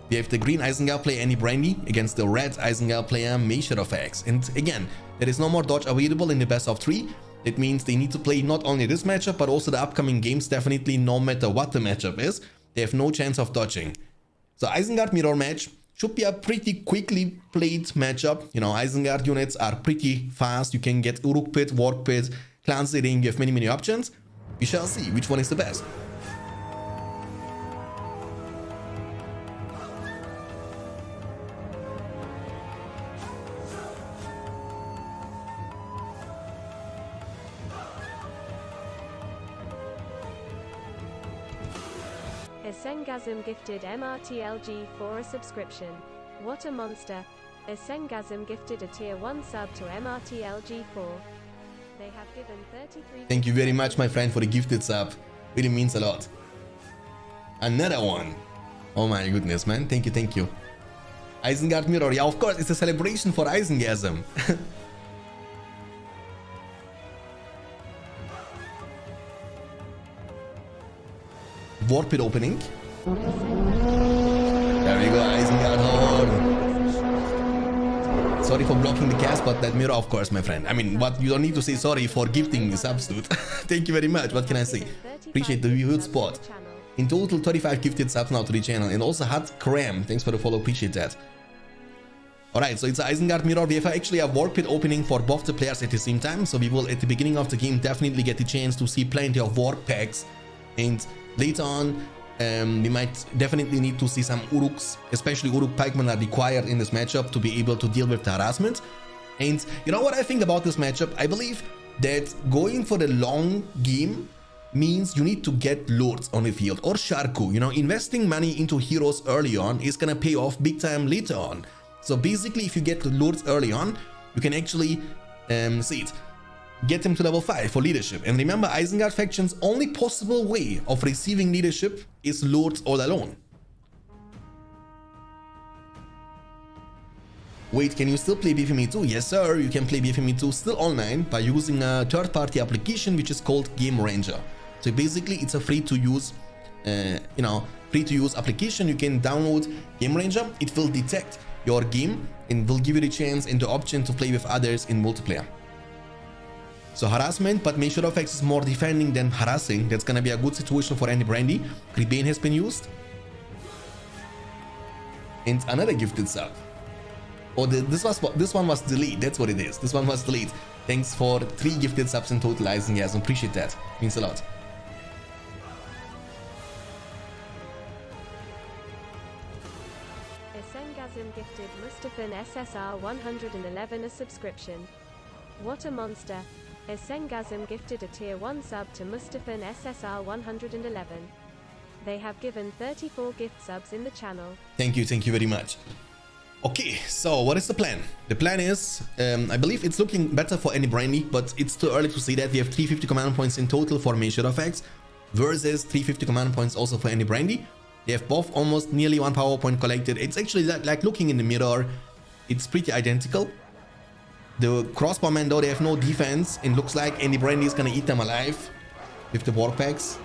We have the green Isengard player Andy Brandy against the red Isengard player MeShadowFX. And again, there is no more dodge available in the best of 3. That means they need to play not only this matchup, but also the upcoming games. Definitely, no matter what the matchup is, they have no chance of dodging. So Isengard mirror match should be a pretty quickly played matchup. You know, Isengard units are pretty fast. You can get Uruk Pit, Warp Pit, Clan Seeding. You have many options. We shall see which one is the best. Isengard gifted MRTLG for a subscription. What a monster. Isengard gifted a tier 1 sub to MRTLG4. They have given 33. Thank you very much, my friend, for the gifted sub. Really means a lot. Another one. Oh my goodness, man. Thank you, thank you. Isengard mirror. Yeah, of course, it's a celebration for Isengard. Warp Pit opening. There we go, Isengard horn. Sorry for blocking the cast, but that mirror, of course, my friend. I mean, what, you don't need to say sorry for gifting the substitute. Thank you very much. What can I say? Appreciate the good spot. In total, 35 gifted subs now to the channel. And also Hut Cram. Thanks for the follow. Appreciate that. Alright, so it's an Isengard mirror. We have actually a Warp Pit opening for both the players at the same time. So we will, at the beginning of the game, definitely get the chance to see plenty of Warp packs. And later on, we might definitely need to see some Uruks, especially Uruk Pikemen are required in this matchup to be able to deal with the harassment. And you know what I think about this matchup? I believe that going for the long game means you need to get Lords on the field or Sharku. You know, investing money into heroes early on is gonna pay off big time later on. So basically, if you get the Lords early on, you can actually get him to level 5 for leadership. And remember, Isengard faction's only possible way of receiving leadership is Lords all alone. Wait, can you still play BFME 2? Yes sir, you can play BFME 2 still online by using a third-party application which is called Game Ranger. So basically it's a free-to-use free-to-use application. You can download Game Ranger. It will detect your game and will give you the chance and the option to play with others in multiplayer. So harassment, but MeShadowFX is more defending than harassing. That's gonna be a good situation for Andy Brandy. Rebane has been used. And another gifted sub. Oh, this one was delayed. That's what it is. This one was delayed. Thanks for 3 gifted subs in total, Isengard. Appreciate that. Means a lot. Isengard gifted Mustafan SSR 111 a subscription. What a monster. Isengard gifted a tier 1 sub to Mustafan SSR 111. They have given 34 gift subs in the channel. Thank you very much. Okay, so what is the plan? The plan is, I believe it's looking better for Andy Brandy, but it's too early to say that. We have 350 command points in total for MeShadowFX versus 350 command points also for Andy Brandy. They have both almost nearly 1 power point collected. It's actually like looking in the mirror, it's pretty identical. The crossbowmen, though, they have no defense. It looks like Andy Brandy is gonna eat them alive with the war packs.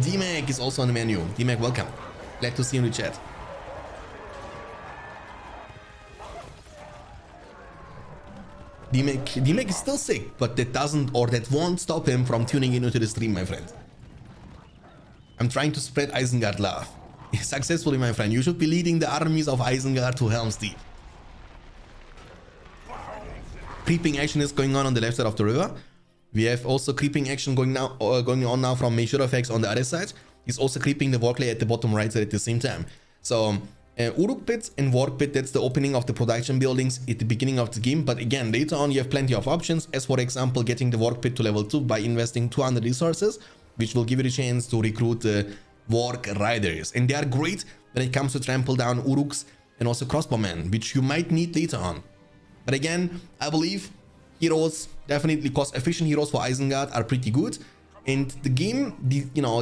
D-Mac is also on the menu. D-Mac, welcome. Glad to see you in the chat. D-Mac is still sick, but that won't stop him from tuning into the stream, my friend. I'm trying to spread Isengard love. Successfully, my friend. You should be leading the armies of Isengard to Helm's Deep. Creeping action is going on the left side of the river. We have also creeping action going on now from MeShadowFX on the other side. He's also creeping the Warclay at the bottom right side at the same time. So Uruk Pit and Warp Pit, that's the opening of the production buildings at the beginning of the game. But again, later on you have plenty of options, as for example getting the Warp Pit to level 2 by investing 200 resources, which will give you the chance to recruit Warg Riders. And they are great when it comes to trample down Uruks and also crossbowmen, which you might need later on. But again, I believe heroes, definitely cost-efficient heroes for Isengard are pretty good. And the game,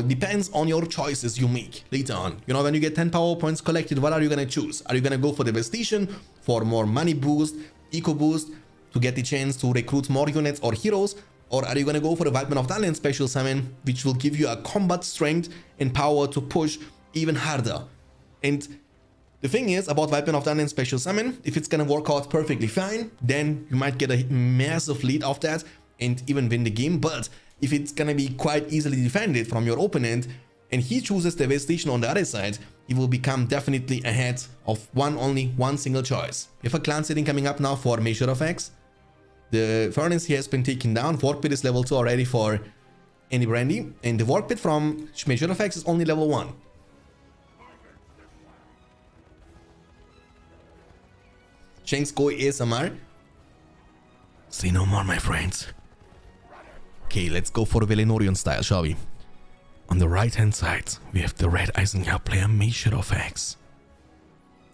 depends on your choices you make later on. You know, when you get 10 power points collected, what are you gonna choose? Are you gonna go for Devastation for more money boost, eco boost, to get the chance to recruit more units or heroes? Or are you gonna go for the Wildman of Dunland special summon, which will give you a combat strength and power to push even harder? And the thing is about Weapon of Thunder and Special Summon, if it's gonna work out perfectly fine, then you might get a massive lead off that and even win the game. But if it's gonna be quite easily defended from your opponent and he chooses the Devastation on the other side, he will become definitely ahead of only one single choice. We have a clan setting coming up now for Measure of X. The Furnace here has been taken down. Work Pit is level 2 already for Andy Brandy, and the Work Pit from Measure of X is only level 1. Shanks go ASMR. Say no more, my friends. Okay, let's go for Valinorian style, shall we? On the right hand side, we have the red Isengard player Measure of X.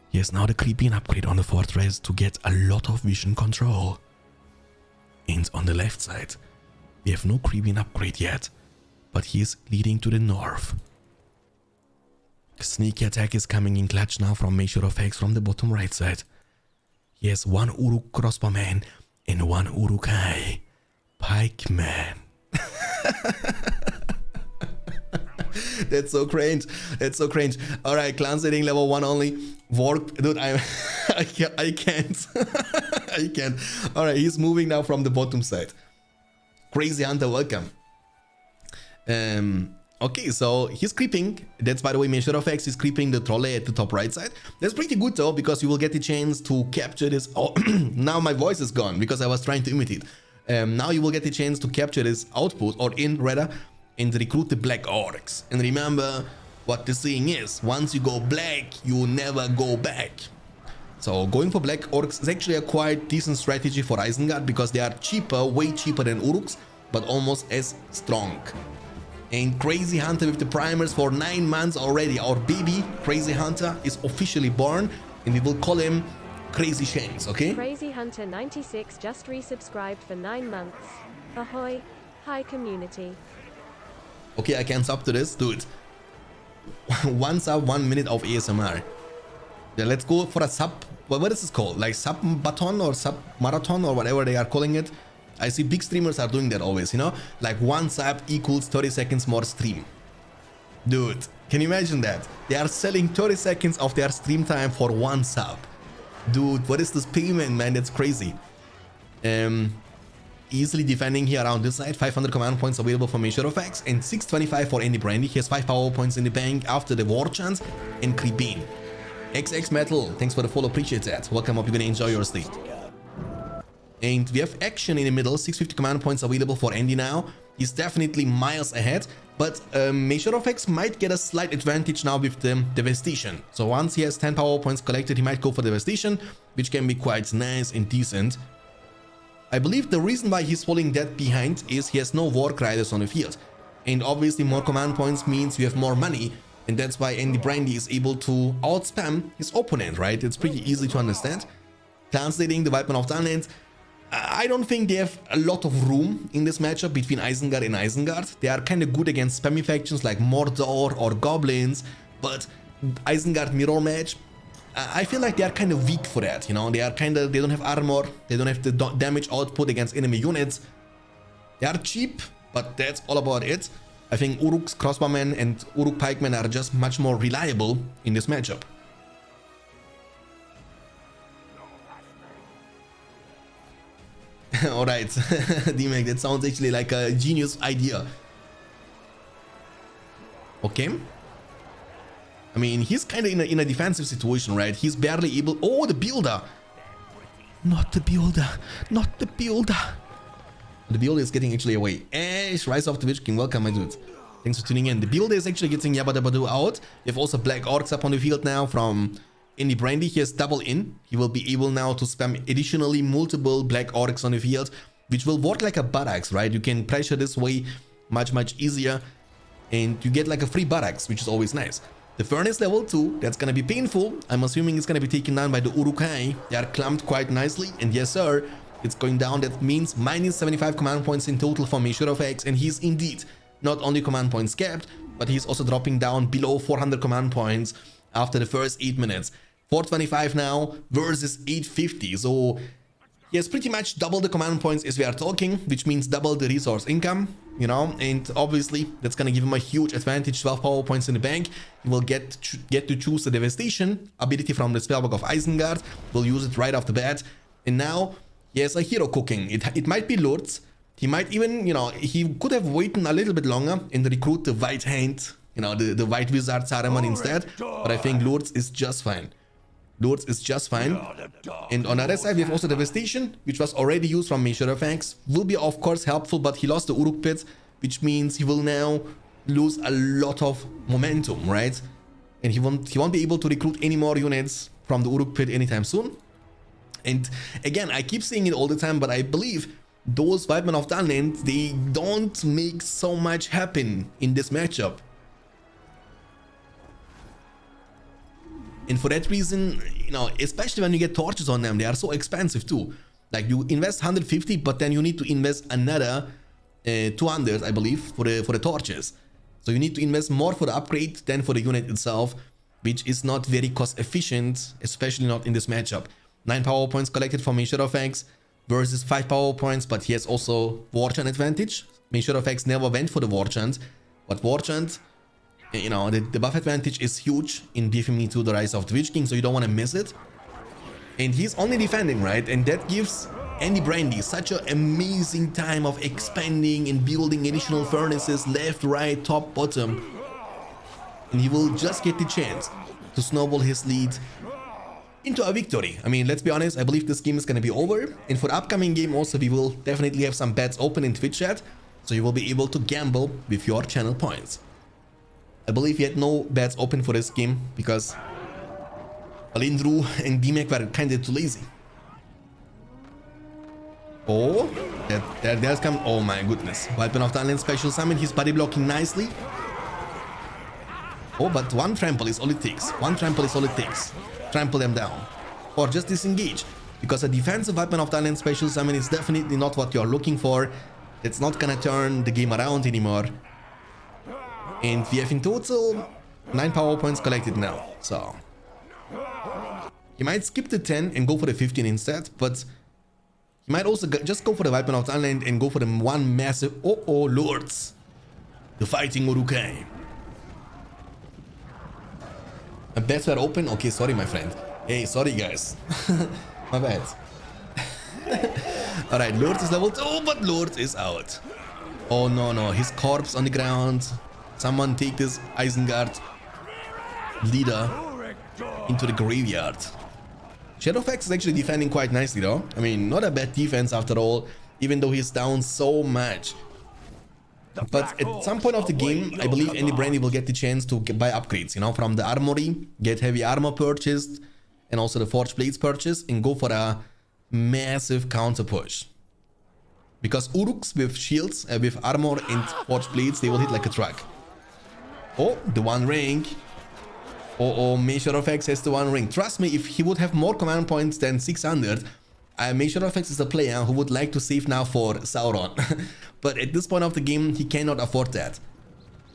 He has now the creeping upgrade on the fortress to get a lot of vision control. And on the left side, we have no creeping upgrade yet, but he is leading to the north. Sneaky attack is coming in clutch now from Measure of X from the bottom right side. He has one Uruk crossbowman and one Urukai pikeman. That's so cringe. That's so cringe. All right, clan setting level 1 only. Work, dude. I can't. I can't. All right, he's moving now from the bottom side. Crazy Hunter, welcome. Okay, so he's creeping. That's, by the way, Measure of X is creeping the trolley at the top right side. That's pretty good though, because you will get the chance to capture this. Oh, now my voice is gone because I was trying to imitate. Now you will get the chance to capture this output, or in rather, and recruit the Black Orcs. And remember what the saying is: once you go black, you never go back. So going for Black Orcs is actually a quite decent strategy for Isengard, because they are cheaper, way cheaper than Uruks, but almost as strong. And Crazy Hunter with the primers for 9 months already. Our baby Crazy Hunter is officially born, and we will call him Crazy Shanks, okay? Crazy Hunter 96 just resubscribed for 9 months. Ahoy, hi community. Okay, I can sub to this, dude. 1 sub, 1 minute of ASMR. Yeah, let's go for a sub. What is this called? Like sub baton or sub marathon or whatever they are calling it. I see big streamers are doing that always, you know? Like 1 sub equals 30 seconds more stream. Dude, can you imagine that? They are selling 30 seconds of their stream time for 1 sub. Dude, what is this payment, man? That's crazy. Easily defending here around this side. 500 command points available for Measure of X and 625 for Andy Brandy. He has 5 power points in the bank after the War Chance and Creepin. XX Metal, thanks for the follow, appreciate that. Welcome up, you're gonna enjoy your stay. And we have action in the middle, 650 command points available for Andy now. He's definitely miles ahead, but Measure of X might get a slight advantage now with the Devastation. So once he has 10 power points collected, he might go for Devastation, which can be quite nice and decent. I believe the reason why he's falling that behind is he has no Warg Riders on the field. And obviously more command points means you have more money, and that's why Andy Brandy is able to outspam his opponent, right? It's pretty easy to understand. Translating the Weapon of Thunder, I don't think they have a lot of room in this matchup between Isengard and Isengard. They are kind of good against spammy factions like Mordor or Goblins, but Isengard mirror match, I feel like they are kind of weak for that, you know? They don't have armor, they don't have the damage output against enemy units. They are cheap, but that's all about it. I think Uruk's crossbowmen and Uruk pikemen are just much more reliable in this matchup. Alright, D-Mac, that sounds actually like a genius idea. Okay. I mean, he's kind of in a defensive situation, right? He's barely able... Oh, the builder! Not the builder! Not the builder! The builder is getting actually away. Ash, Rise of the Witch King, welcome my dude. Thanks for tuning in. The builder is actually getting Yabba Dabba Doo out. We have also Black Orcs up on the field now from Andy Brandy. He has double in. He will be able now to spam additionally multiple Black Orcs on the field, which will work like a barracks, right? You can pressure this way much easier, and you get like a free barracks, which is always nice. The Furnace level 2, that's gonna be painful. I'm assuming it's gonna be taken down by the Urukai. They are clumped quite nicely, and yes sir, it's going down. That means minus 75 command points in total for Measure of X, and he's indeed not only command points capped, but he's also dropping down below 400 command points after the first 8 minutes. 425 now versus 850, so He has pretty much double the command points as we are talking, which means double the resource income, you know, and obviously that's gonna give him a huge advantage. 12 power points in the bank. He will get to choose the devastation ability from the spellbook of Isengard. Will use it right off the bat, and now he has a hero cooking. It might be Lords. He might even, you know, he could have waited a little bit longer and recruit the White Hand, you know, the White Wizard Saruman instead, but I think Lords is just fine. Lords is just fine. And on the other side, we have also Devastation, which was already used from Fangs. Will be, of course, helpful, but he lost the Uruk Pit, which means he will now lose a lot of momentum, right? And he won't be able to recruit any more units from the Uruk Pit anytime soon. And again, I keep saying it all the time, but I believe those White Men of Dunland, they don't make so much happen in this matchup. And for that reason, you know, especially when you get torches on them, they are so expensive too. Like you invest 150, but then you need to invest another 200, I believe, for the torches. So you need to invest more for the upgrade than for the unit itself, which is not very cost efficient, especially not in this matchup. 9 power points collected from Fangs versus 5 power points, but he has also War Chant advantage. Fangs never went for the War Chant, but War Chant, you know, the buff advantage is huge in BFME 2, the Rise of the Witch King, so you don't want to miss it. And he's only defending, right? And that gives Andy Brandy such an amazing time of expanding and building additional furnaces left, right, top, bottom. And he will just get the chance to snowball his lead into a victory. I mean, let's be honest, I believe this game is going to be over. And for the upcoming game also, we will definitely have some bets open in Twitch chat, so you will be able to gamble with your channel points. I believe he had no bets open for this game because Alindru and DMAC were kind of too lazy. Oh, there's come. Oh my goodness. White Man of Dunland special summon. He's body blocking nicely. Oh, but one trample is all it takes. One trample is all it takes. Trample them down. Or just disengage. Because a defensive White Man of Dunland special summon is definitely not what you're looking for. It's not gonna turn the game around anymore. And we have in total 9 power points collected now. So you might skip the 10 and go for the 15 instead, but you might also just go for the White Man of Dunland and go for the one massive Lords. The Fighting RotWK. Bets were open. Okay, sorry my friend. Hey, sorry guys. My bad. Alright, Lords is level 2, but Lords is out. Oh no, his corpse on the ground. Someone take this Isengard leader into the graveyard. Shadowfax is actually defending quite nicely though. I mean, not a bad defense after all, even though he's down so much. But at some point of the game, I believe Andy Brandy will get the chance to buy upgrades, you know, from the armory, get heavy armor purchased, and also the forged blades purchased, and go for a massive counter push. Because Uruks with shields, with armor and forged blades, they will hit like a truck. Oh, the one ring. Oh, Shadowfax has the one ring. Trust me, if he would have more command points than 600, Shadowfax is a player who would like to save now for Sauron. But at this point of the game, he cannot afford that.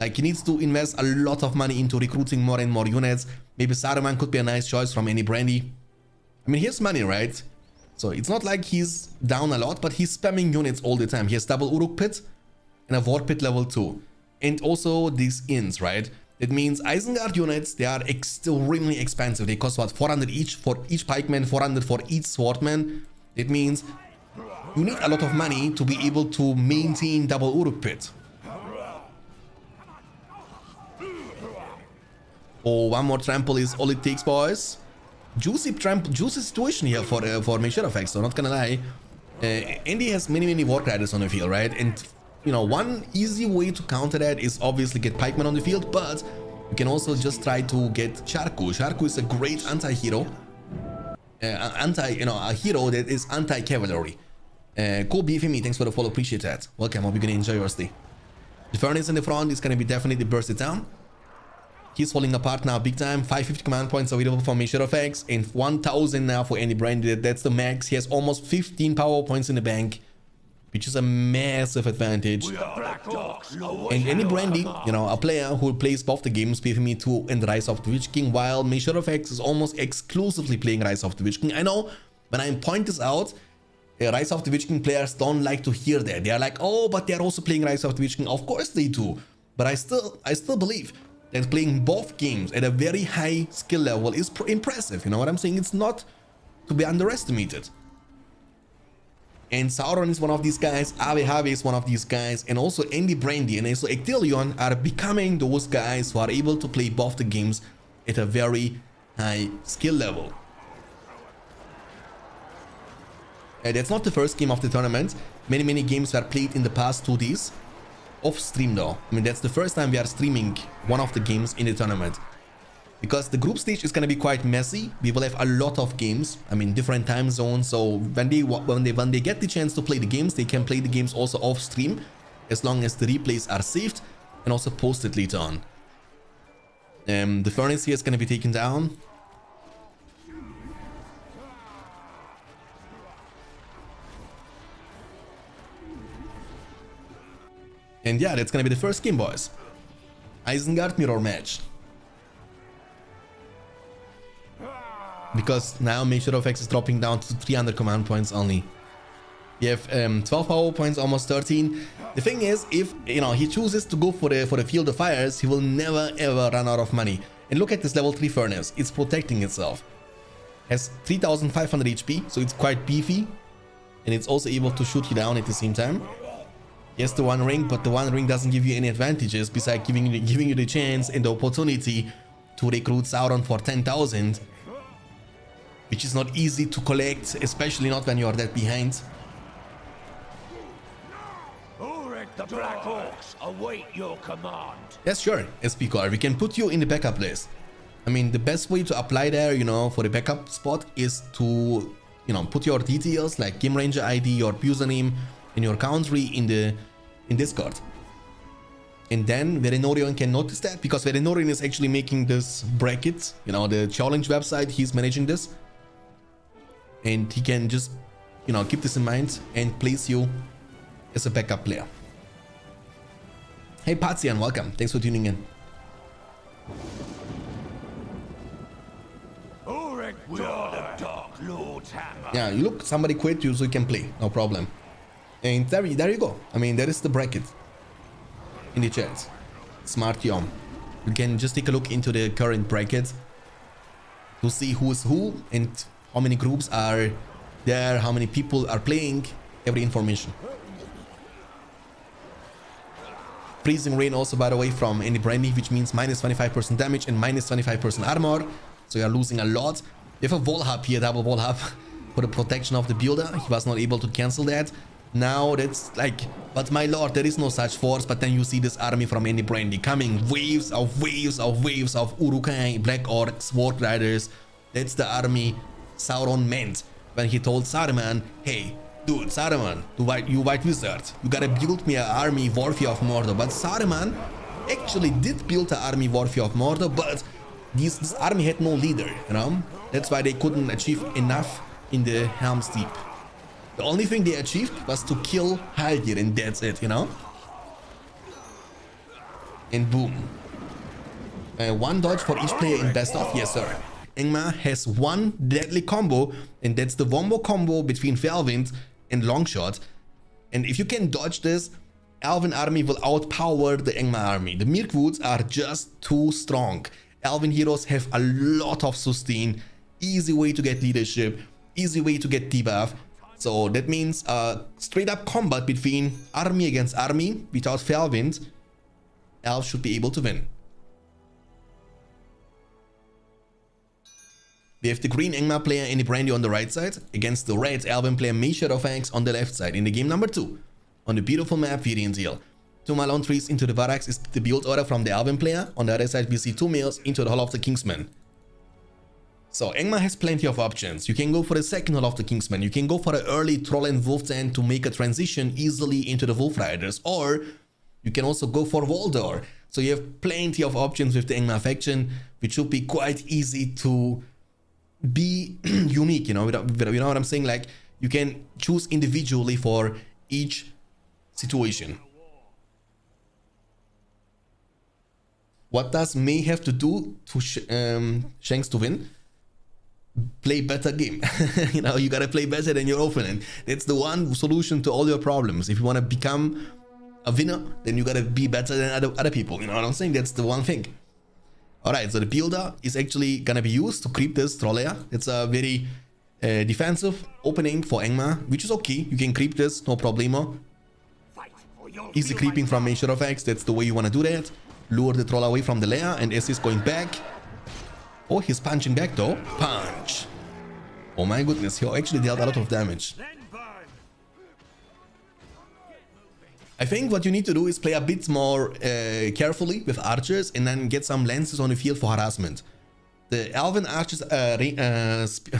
Like, he needs to invest a lot of money into recruiting more and more units. Maybe Saruman could be a nice choice from Andy Brandy. I mean, he has money, right? So it's not like he's down a lot, but he's spamming units all the time. He has double Uruk Pit and a War Pit level 2. And also these inns, right? It means Isengard units, they are extremely expensive. They cost what, 400 each for each pikeman, 400 for each swordman. It means you need a lot of money to be able to maintain double Uruk Pit. Oh, one more trample is all it takes, boys. Juicy situation here for Shadowfax, so not gonna lie. Andy has many War Riders on the field, right? And you know, one easy way to counter that is obviously get pikemen on the field, but you can also just try to get Sharku. Sharku is a great anti-hero. A hero that is anti-cavalry. Cool BFME, thanks for the follow, appreciate that. Welcome, hope you're gonna enjoy your stay. The furnace in the front is gonna be definitely bursted down. He's falling apart now big time. 550 command points available for Shadowfax and 1000 now for Andy Brandy. That's the max. He has almost 15 power points in the bank, which is a massive advantage. And Andy Brandy, you know, a player who plays both the games, BFME 2 and Rise of the Witch King, while Shadowfax is almost exclusively playing Rise of the Witch King. I know when I point this out, Rise of the Witch King players don't like to hear that. They are like, oh, but they're also playing Rise of the Witch King. Of course they do. But I still believe that playing both games at a very high skill level is impressive. You know what I'm saying? It's not to be underestimated. And Sauron is one of these guys, Ave is one of these guys, and also Andy Brandy and also Ectelion are becoming those guys who are able to play both the games at a very high skill level. That's not the first game of the tournament. Many games were played in the past 2 days. Off stream though. I mean, that's the first time we are streaming one of the games in the tournament. Because the group stage is going to be quite messy. We will have a lot of games. I mean, different time zones. So when they get the chance to play the games, they can play the games also off stream, as long as the replays are saved and also posted later on. The furnace here is going to be taken down. And yeah, that's gonna be the first game, boys. Isengard mirror match. Because now Measure of X is dropping down to 300 command points only. We have 12 power points, almost 13. The thing is, if he chooses to go for the Field of Fires, he will never ever run out of money. And look at this level 3 furnace. It's protecting itself. Has 3500 HP, so it's quite beefy. And it's also able to shoot you down at the same time. Yes, the One Ring, but the One Ring doesn't give you any advantages besides giving you the chance and the opportunity to recruit Sauron for 10,000, which is not easy to collect, especially not when you are that behind. The Black Hawks await your command. Yes, sure, SPCore, we can put you in the backup list. I mean, the best way to apply there, for the backup spot is to, put your details like Game Ranger ID, your username, and your country in Discord. And then Verenorion can notice that, because Verenorion is actually making this bracket, the challenge website. He's managing this, and he can just keep this in mind and place you as a backup player. Hey Patzian, welcome, thanks for tuning in. Yeah, you look, somebody quit you so you can play, no problem. And there you go. I mean, there is the bracket in the chat. Smart Yom. You can just take a look into the current bracket to see who is who and how many groups are there, how many people are playing, every information. Freezing Rain also, by the way, from Andy Brandy, which means minus 25% damage and minus 25% armor. So you are losing a lot. You have a wall hub here, double wall hub for the protection of the builder. He was not able to cancel that. Now that's like, but my lord, there is no such force. But then you see this army from Andy Brandy coming, waves of Uruk-hai, Black Orcs, Warg Riders. That's the army Sauron meant when he told Saruman, hey dude, Saruman, you white wizard, you gotta build me an army worthy of Mordor. But Saruman actually did build an army worthy of Mordor, but this army had no leader, that's why they couldn't achieve enough in the Helm's Deep. The only thing they achieved was to kill Haldir, and that's it, And boom. One dodge for each player in best of, yes sir. Angmar has one deadly combo, and that's the Wombo combo between Felwind and Longshot. And if you can dodge this, Elven army will outpower the Angmar army. The Mirkwoods are just too strong. Elven heroes have a lot of sustain, easy way to get leadership, easy way to get debuff. So that means straight up combat between army against army without Felwind, Elves should be able to win. We have the green Angmar player Andy Brandy on the right side against the red Elven player Measure of X on the left side in the game number 2 on the beautiful map Virienziel. 2 Malone trees into the barracks is the build order from the Elven player. On the other side we see 2 males into the Hall of the Kingsmen. So Angmar has plenty of options. You can go for the second Hall of the Kingsmen. You can go for an early Troll and Wolf Den to make a transition easily into the Wolf Riders, or you can also go for Waldor. So you have plenty of options with the Angmar faction, which should be quite easy to be unique, you know what I'm saying? Like, you can choose individually for each situation. What does May have to do to Shanks to win? play better game. You know, you gotta play better than your opponent. That's the one solution to all your problems. If you want to become a winner, then you gotta be better than other people. You know what I'm saying? That's the one thing. Alright, so the builder is actually gonna be used to creep this troll layer. It's a very defensive opening for Angmar, which is okay. You can creep this, no problemo. Easy creeping from Measure of X, that's the way you want to do that. Lure the troll away from the layer, and as he's going back... Oh, he's punching back though. Punch! Oh my goodness, he actually dealt a lot of damage. I think what you need to do is play a bit more carefully with archers and then get some lances on the field for harassment. The Elven archers,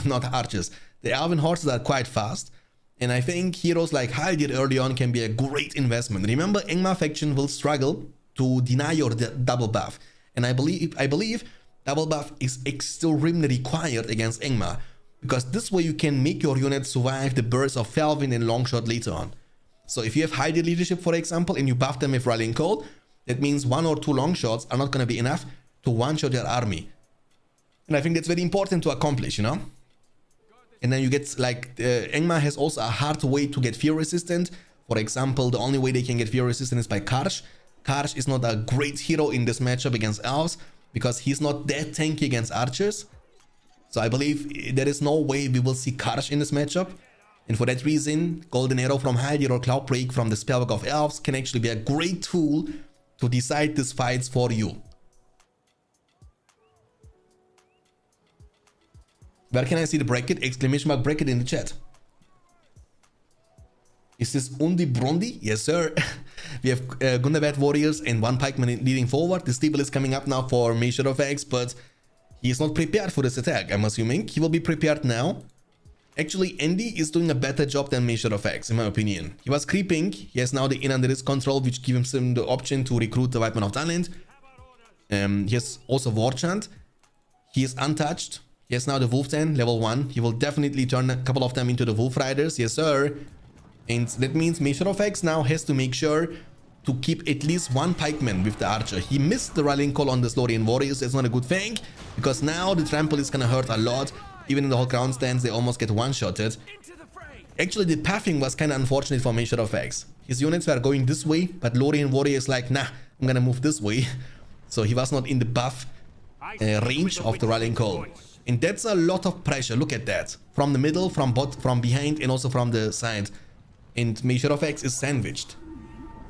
not archers, the Elven horses are quite fast. And I think heroes like Haldir early on can be a great investment. Remember, Angmar faction will struggle to deny your double buff. And I believe double buff is extremely required against Angmar. Because this way you can make your unit survive the bursts of Felvin and Longshot later on. So if you have Haldir leadership, for example, and you buff them with Rallying Call, that means 1 or 2 Longshots are not going to be enough to one-shot your army. And I think that's very important to accomplish, you know? And then you get, like, Angmar has also a hard way to get fear resistant. For example, the only way they can get fear resistant is by Karsh. Karsh is not a great hero in this matchup against elves because he's not that tanky against archers. So I believe there is no way we will see Karsh in this matchup. And for that reason, Golden Arrow from Haldir or Cloudbreak from the Spellbook of Elves can actually be a great tool to decide these fights for you. Where can I see the bracket? Exclamation mark bracket in the chat. Is this Undi Brondi? Yes, sir. We have Gundabad Warriors and 1 Pikeman leading forward. The Steeple is coming up now for Measure of X, but he is not prepared for this attack, I'm assuming. He will be prepared now. Actually, Andy is doing a better job than Measure of X, in my opinion. He was creeping. He has now the Inn under his control, which gives him the option to recruit the White Man of Dunland. He has also War Chant. He is untouched. He has now the Wolf 10, level 1. He will definitely turn a couple of them into the Wolf Riders. Yes, sir. And that means Measure of X now has to make sure to keep at least 1 pikeman with the archer. He missed the Rallying Call on the Slorian Warriors. That's not a good thing, because now the trample is gonna hurt a lot. Even in the whole ground stance, they almost get one-shotted. Actually, the pathing was kind of unfortunate for Measure of X. His units were going this way, but Lorian Warrior is like, nah, I'm gonna move this way. So he was not in the buff range of the Rallying Call. And that's a lot of pressure. Look at that. From the middle, from behind, and also from the side. And Measure of X is sandwiched.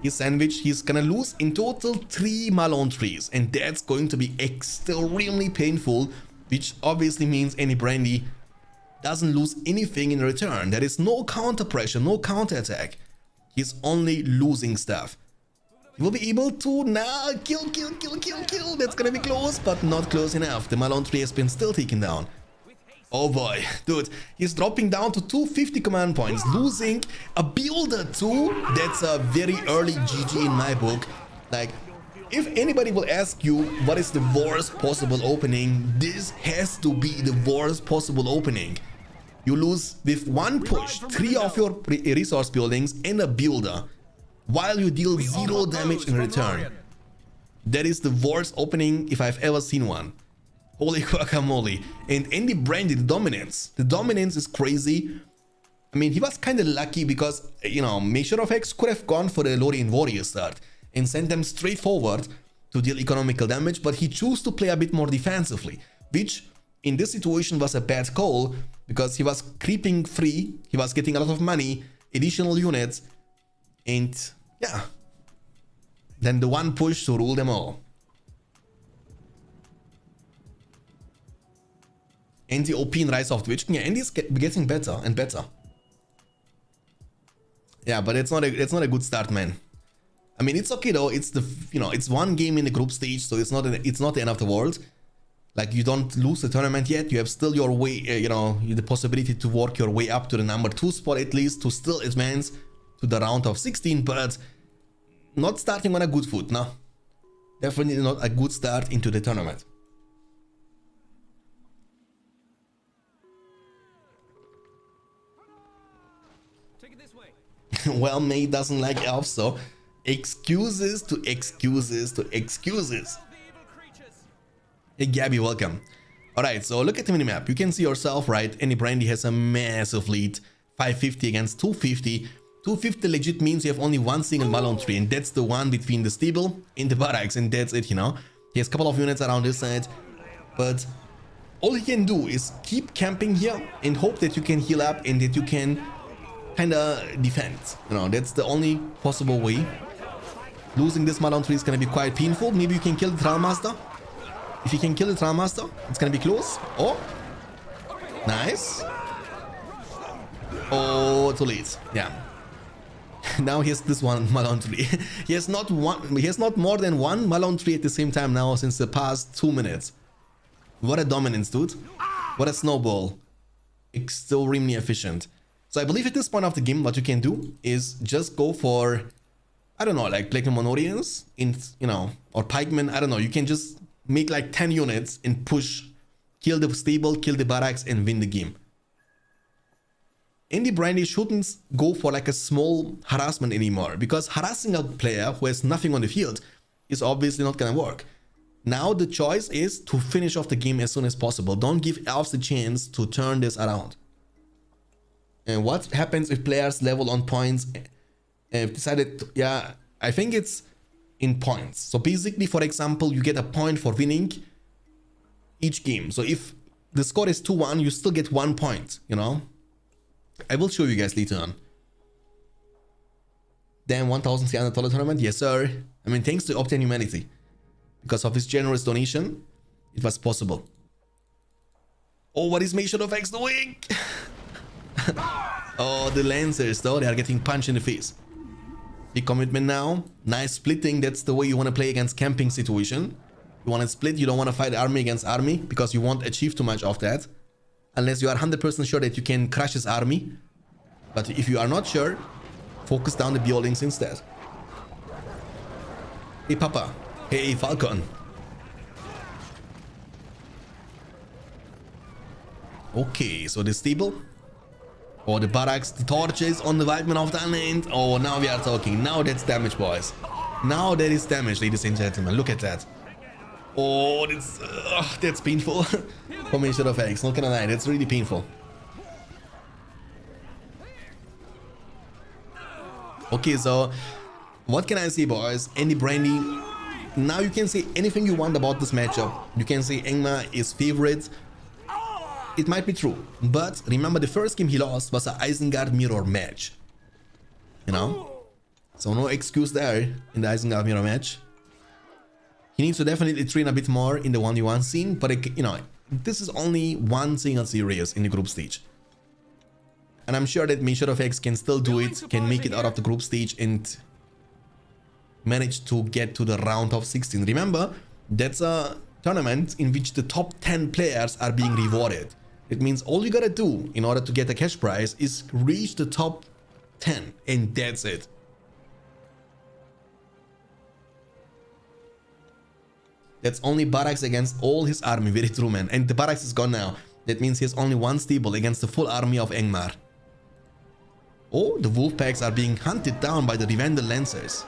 He's sandwiched. He's gonna lose in total 3 Malone trees. And that's going to be extremely painful. Which obviously means any Brandy doesn't lose anything in return. There is no counter pressure, no counter attack. He's only losing stuff. He will be able to now kill. That's gonna be close, but not close enough. The Malone tree has been still taken down. Oh boy, dude, he's dropping down to 250 command points, losing a builder too. That's a very early GG in my book. Like, if anybody will ask you what is the worst possible opening, this has to be the worst possible opening. You lose with 1 push 3 of your resource buildings and a builder, while you deal 0 damage in return. That is the worst opening if I've ever seen one. Holy guacamole. And Andy Brandy, the dominance is crazy. I mean, he was kind of lucky because, you know, Measure of X could have gone for the Lorian Warrior start and send them straight forward to deal economical damage, but he chose to play a bit more defensively, which in this situation was a bad call because he was creeping free, he was getting a lot of money, additional units, and yeah, then the 1 push to rule them all. Andy OP in Rise of Twitch. Yeah, Andy's getting better and better. Yeah, but it's not a good start, man. I mean, it's okay though. It's the, you know, it's 1 game in the group stage, so it's not the end of the world. Like, you don't lose the tournament yet. You have still your way, you know, the possibility to work your way up to the number 2 spot at least, to still advance to the round of 16, but not starting on a good foot, no. Definitely not a good start into the tournament. Take it this way. Well, May doesn't like elves, so excuses to excuses to excuses. Hey Gabby, welcome. Alright, so look at the minimap. You can see yourself, right? Any Brandy has a massive lead. 550 against 250. 250 legit means you have only one single Malone tree, and that's the one between the stable and the barracks, and that's it, you know. He has a couple of units around this side, but all he can do is keep camping here and hope that you can heal up and that you can kinda defend. You know, that's the only possible way. Losing this Malone tree is gonna be quite painful. Maybe you can kill the Trial Master. If you can kill the Trial Master, it's gonna be close. Oh, nice. Oh, too late. Yeah. Now he has this one Malone tree. He has not more than one Malone tree at the same time now since the past 2 minutes. What a dominance, dude. What a snowball. Extremely efficient. So I believe at this point of the game, what you can do is just go for, I don't know, like Platinum Monorians, you know, or Pikemen. I don't know. You can just make like 10 units and push, kill the stable, kill the barracks, and win the game. Andy Brandy shouldn't go for like a small harassment anymore, because harassing a player who has nothing on the field is obviously not gonna work. Now the choice is to finish off the game as soon as possible. Don't give elves the chance to turn this around. And what happens if players level on points and decided to, yeah, I think it's in points. So basically, for example, you get a point for winning each game. So if the score is 2-1, you still get 1 point, you know. I will show you guys later on. Damn, $1,300 tournament? Yes, sir. I mean, thanks to Obtain Humanity. Because of his generous donation, it was possible. Oh, what is Mation of X doing? Oh, the Lancers, though, they are getting punched in the face. Big commitment now. Nice splitting. That's the way you want to play against camping situation. You want to split. You don't want to fight army against army because you won't achieve too much of that. Unless you are 100% sure that you can crush his army. But if you are not sure, focus down the buildings instead. Hey, Papa. Hey, Falcon. Okay, so the stable. Or the barracks, the torches on the Wildman of the Unnamed. Oh, now we are talking. Now that's damage, boys. Now that is damage, ladies and gentlemen. Look at that. Oh, that's painful. Formation of X, not gonna lie, that's really painful. Okay, so what can I say, boys? Andy Brandy. Now you can say anything you want about this matchup. You can say Angmar is favorite. It might be true, but remember the first game he lost was an Isengard mirror match. You know? So no excuse there in the Isengard mirror match. He needs to definitely train a bit more in the 1v1 scene, but you know, this is only one single series in the group stage. And I'm sure that Mishra of X can still do it, can make it out of the group stage and manage to get to the round of 16. Remember, that's a tournament in which the top 10 players are being rewarded. It means all you gotta do in order to get a cash prize is reach the top 10, and that's it. That's only barracks against all his army. Very true, man. And the barracks is gone now. That means he has only one stable against the full army of Angmar. Oh, the wolf packs are being hunted down by the Revendel Lancers.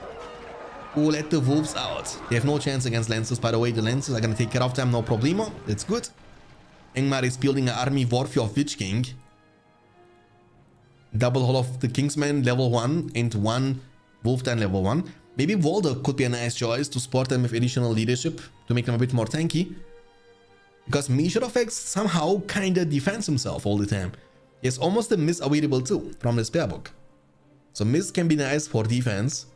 Oh, let the wolves out. They have no chance against Lancers, by the way. The Lancers are gonna take care of them, no problemo. That's good. Angmar is building an army warfare of Witch King. Double Hall of the Kingsman level 1 and 1 Wolfdan level 1. Maybe Walder could be a nice choice to support them with additional leadership to make them a bit more tanky. Because Mishra of X somehow kinda defends himself all the time. He has almost a Miss available too from the spare book. So Miss can be nice for defense.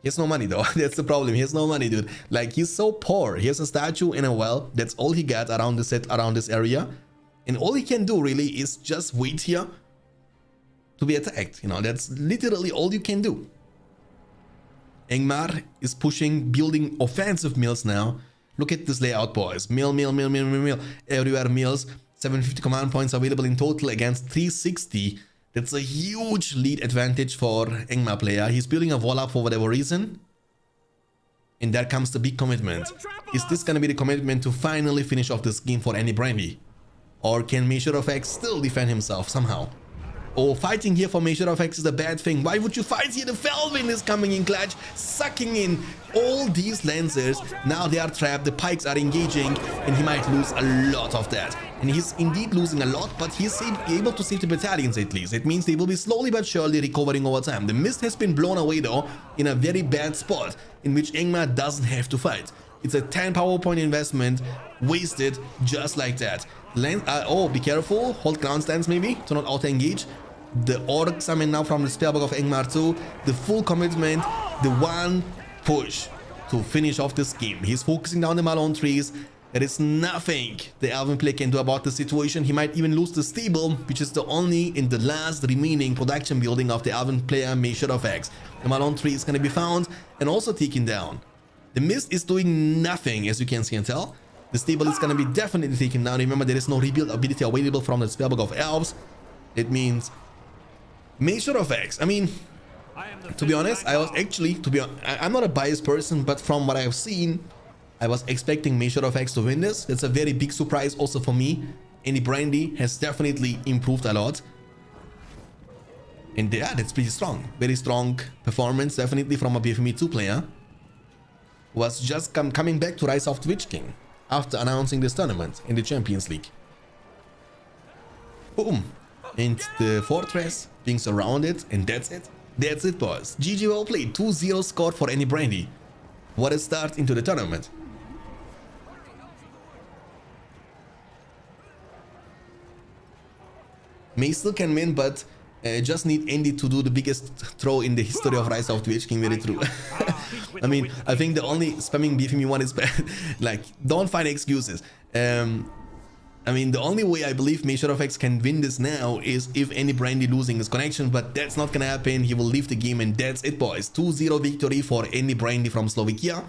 He has no money though. That's the problem. He has no money, dude. Like, he's so poor. He has a statue in a well. That's all he got around the set, around this area. And all he can do really is just wait here to be attacked. You know, that's literally all you can do. Angmar is pushing, building offensive mills now. Look at this layout, boys. Mill. Everywhere mills. 750 command points available in total against 360. That's a huge lead advantage for Angmar player. He's building a wall up for whatever reason. And there comes the big commitment. Is this gonna be the commitment to finally finish off this game for Andy Brandy? Or can Mishra of X still defend himself somehow? Oh, fighting here for Measure of X is a bad thing. Why would you fight here? The Felwin is coming in clutch, sucking in all these Lancers. Now they are trapped, the Pikes are engaging, and he might lose a lot of that. And he's indeed losing a lot, but he's able to save the battalions at least. It means they will be slowly but surely recovering over time. The Mist has been blown away though, in a very bad spot, in which Angmar doesn't have to fight. It's a 10 power point investment, wasted just like that. Oh, be careful, hold ground stance maybe, to not auto-engage. The Orc summon now from the Spellbook of Angmar 2. The full commitment, the one push to finish off this game. He's focusing down the Malone trees. There is nothing the Elven player can do about the situation. He might even lose the stable, which is the only in the last remaining production building of the Elven player Measure of X. The Malone tree is going to be found and also taken down. The Mist is doing nothing, as you can see and tell. The stable is going to be definitely taken down. Remember, there is no rebuild ability available from the Spellbook of Elves. It means Measure of X. I mean, to be honest, I was actually, I'm not a biased person, but from what I have seen, I was expecting Measure of X to win this. That's a very big surprise also for me. Any Brandy has definitely improved a lot. And yeah, that's pretty strong. Very strong performance, definitely from a BFME 2 player. Who was just coming back to Rise of the Witch King after announcing this tournament in the Champions League. Boom. And the fortress being surrounded, and that's it. That's it, boys. GG well played. 2-0 scored for any Brandy. What a start into the tournament. May still can win, but just need Andy to do the biggest throw in the history of Rise of the Witch King. Very true. I mean, I think the only spamming BFME one is bad. Like, don't find excuses. I mean, the only way I believe Measure of X can win this now is if any Brandy losing his connection, but that's not gonna happen. He will leave the game, and that's it, boys. 2-0 victory for any Brandy from Slovakia.